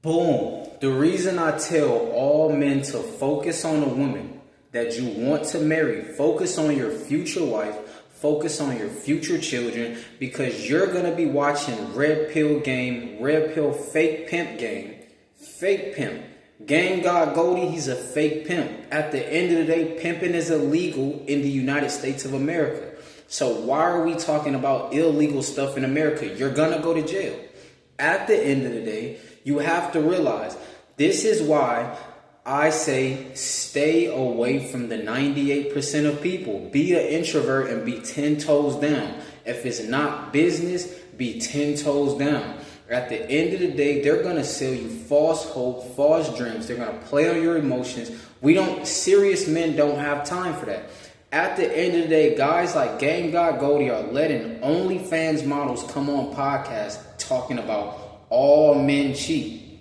Boom. The reason I tell all men to focus on a woman that you want to marry, focus on your future wife, focus on your future children, because you're going to be watching Red Pill Game, Red Pill Fake Pimp Game, Fake Pimp. Game God Goldie, he's a fake pimp. At the end of the day, pimping is illegal in the United States of America. So why are we talking about illegal stuff in America? You're going to go to jail. At the end of the day, you have to realize this is why I say stay away from the 98% of people. Be an introvert and be 10 toes down. If it's not business, be 10 toes down. At the end of the day, they're going to sell you false hope, false dreams. They're going to play on your emotions. Serious men don't have time for that. At the end of the day, guys like Game God Goldie are letting OnlyFans models come on podcasts talking about all men cheat.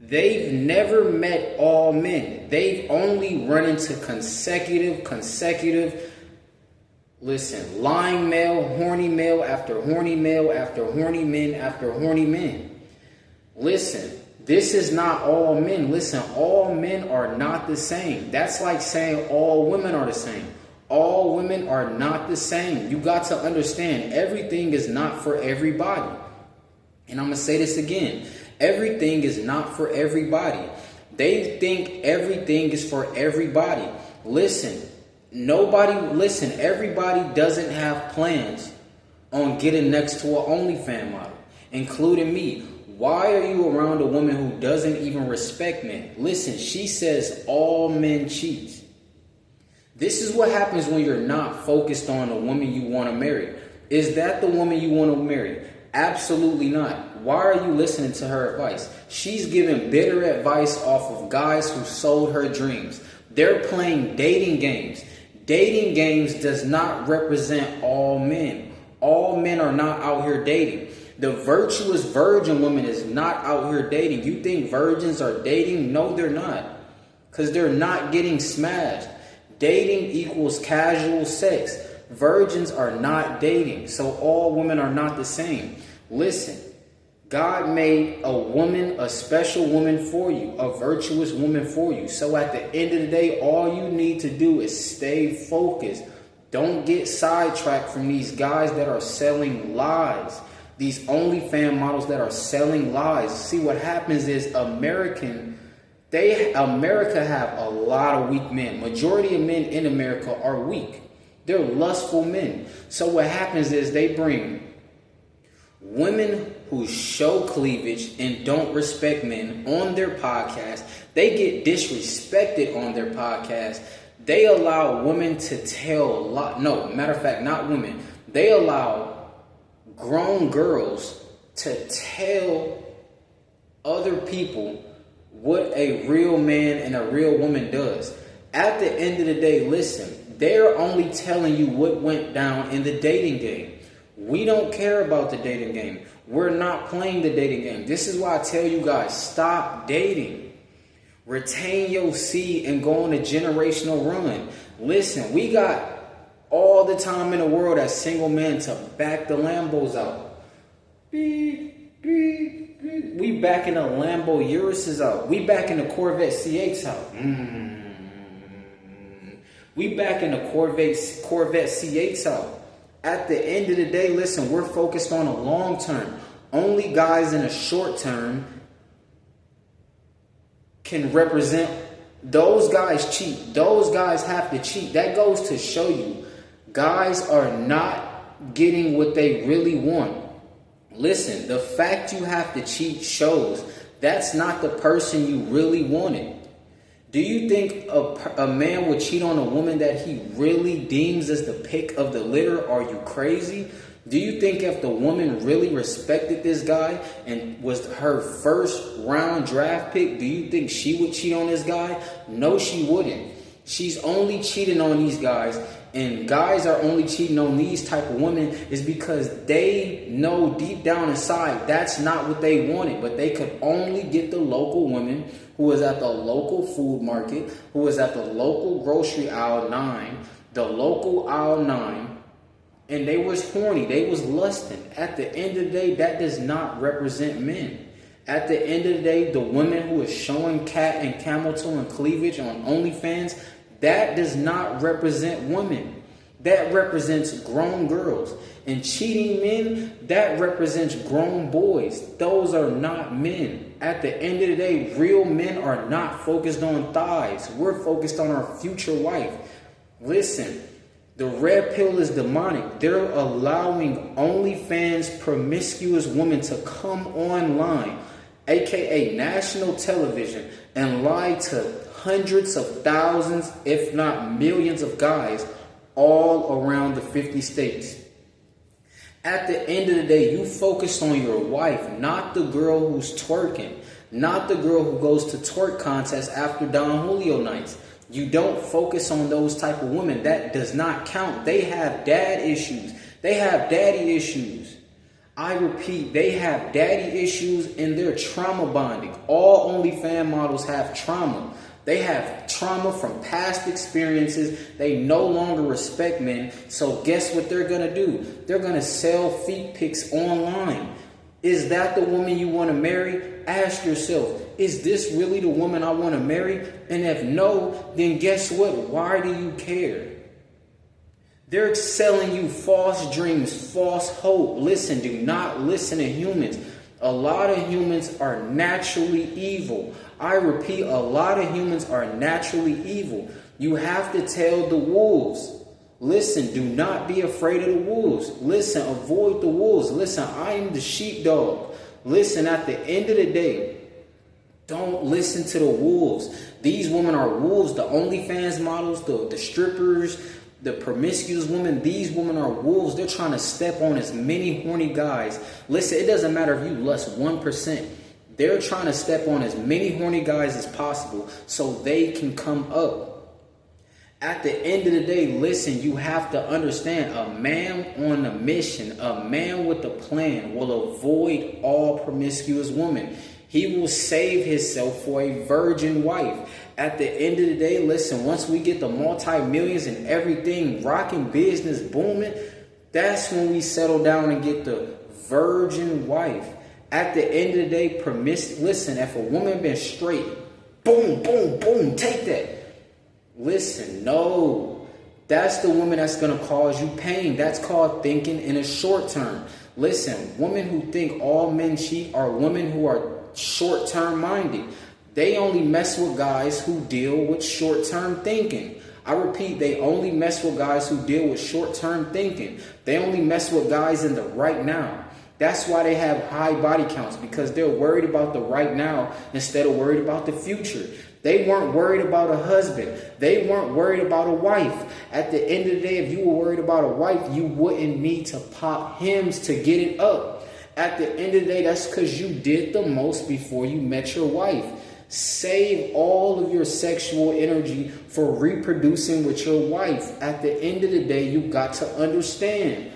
They've never met all men. They've only run into consecutive, lying male, horny male after horny male after horny men after horny men. Listen, this is not all men. Listen, all men are not the same. That's like saying all women are the same. All women are not the same. You got to understand, everything is not for everybody. And I'm going to say this again. Everything is not for everybody. They think everything is for everybody. Everybody doesn't have plans on getting next to an OnlyFans model, including me. Why are you around a woman who doesn't even respect men? Listen, she says all men cheat. This is what happens when you're not focused on a woman you want to marry. Is that the woman you want to marry? Absolutely not. Why are you listening to her advice? She's giving bitter advice off of guys who sold her dreams. They're playing dating games. Dating games does not represent all men. All men are not out here dating. The virtuous virgin woman is not out here dating. You think virgins are dating? No, they're not. Because they're not getting smashed. Dating equals casual sex. Virgins are not dating. So all women are not the same. Listen, God made a woman, a special woman for you, a virtuous woman for you. So at the end of the day, all you need to do is stay focused. Don't get sidetracked from these guys that are selling lies. These OnlyFans models that are selling lies. See, what happens is America have a lot of weak men. Majority of men in America are weak. They're lustful men. So what happens is they bring women who show cleavage and don't respect men on their podcast. They get disrespected on their podcast. They allow women to tell not women. They allow grown girls to tell other people what a real man and a real woman does. At the end of the day, listen, they're only telling you what went down in the dating game. We don't care about the dating game. We're not playing the dating game. This is why I tell you guys, stop dating. Retain your seed and go on a generational run. Listen, we got all the time in the world as single men to back the Lambos out. Beep, beep, beep. We backing the Lambo Uruses out. We backing the Corvette C8s out. We backing the Corvette C8s out. At the end of the day, listen, we're focused on a long term. Only guys in a short term can represent. Those guys cheat. Those guys have to cheat. That goes to show you, guys are not getting what they really want. Listen, the fact you have to cheat shows that's not the person you really wanted. Do you think a man would cheat on a woman that he really deems as the pick of the litter? Are you crazy? Do you think if the woman really respected this guy and was her first round draft pick, do you think she would cheat on this guy? No, she wouldn't. She's only cheating on these guys, and guys are only cheating on these type of women is because they know deep down inside that's not what they wanted, but they could only get the local woman who was at the local food market, who was at the local grocery aisle 9, the local aisle 9, and they was horny, they was lusting. At the end of the day, that does not represent men. At the end of the day, the woman who is showing cat and camel toe and cleavage on OnlyFans, that does not represent women. That represents grown girls. And cheating men, that represents grown boys. Those are not men. At the end of the day, real men are not focused on thighs. We're focused on our future wife. Listen, the red pill is demonic. They're allowing OnlyFans promiscuous women to come online, aka national television, and lie to hundreds of thousands, if not millions of guys all around the 50 states. At the end of the day, you focus on your wife, not the girl who's twerking, not the girl who goes to twerk contests after Don Julio nights. You don't focus on those type of women. That does not count. They have dad issues. They have daddy issues. I repeat, they have daddy issues and they're trauma bonding. All OnlyFans models have trauma. They have trauma from past experiences. They no longer respect men. So guess what they're going to do? They're going to sell feet pics online. Is that the woman you want to marry? Ask yourself, is this really the woman I want to marry? And if no, then guess what? Why do you care? They're selling you false dreams, false hope. Listen, do not listen to humans. A lot of humans are naturally evil. I repeat, a lot of humans are naturally evil. You have to tell the wolves. Listen, do not be afraid of the wolves. Listen, avoid the wolves. Listen, I am the sheepdog. Listen, at the end of the day, don't listen to the wolves. These women are wolves. The OnlyFans models, the strippers, the promiscuous women, these women are wolves. They're trying to step on as many horny guys. Listen, it doesn't matter if you lust 1%. They're trying to step on as many horny guys as possible so they can come up. At the end of the day, listen, you have to understand, a man on a mission, a man with a plan will avoid all promiscuous women. He will save himself for a virgin wife. At the end of the day, listen, once we get the multi-millions and everything rocking, business booming, that's when we settle down and get the virgin wife. At the end of the day, listen, if a woman been straight, boom, boom, boom, take that. Listen, no, that's the woman that's going to cause you pain. That's called thinking in a short term. Listen, women who think all men cheat are women who are short-term minded. They only mess with guys who deal with short-term thinking. I repeat, they only mess with guys who deal with short-term thinking. They only mess with guys in the right now. That's why they have high body counts, because they're worried about the right now instead of worried about the future. They weren't worried about a husband. They weren't worried about a wife. At the end of the day, if you were worried about a wife, you wouldn't need to pop hymns to get it up. At the end of the day, that's because you did the most before you met your wife. Save all of your sexual energy for reproducing with your wife. At the end of the day, you got to understand.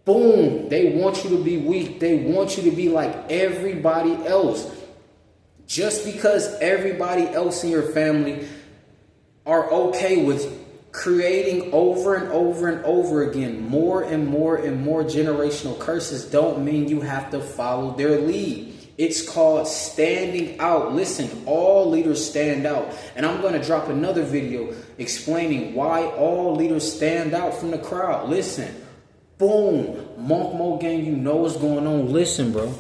Boom, they want you to be weak. They want you to be like everybody else. Just because everybody else in your family are okay with creating over and over and over again more and more and more generational curses don't mean you have to follow their lead. It's called standing out. Listen, all leaders stand out. And I'm going to drop another video explaining why all leaders stand out from the crowd. Listen, boom, Monk Mo Gang, you know what's going on. Listen, bro.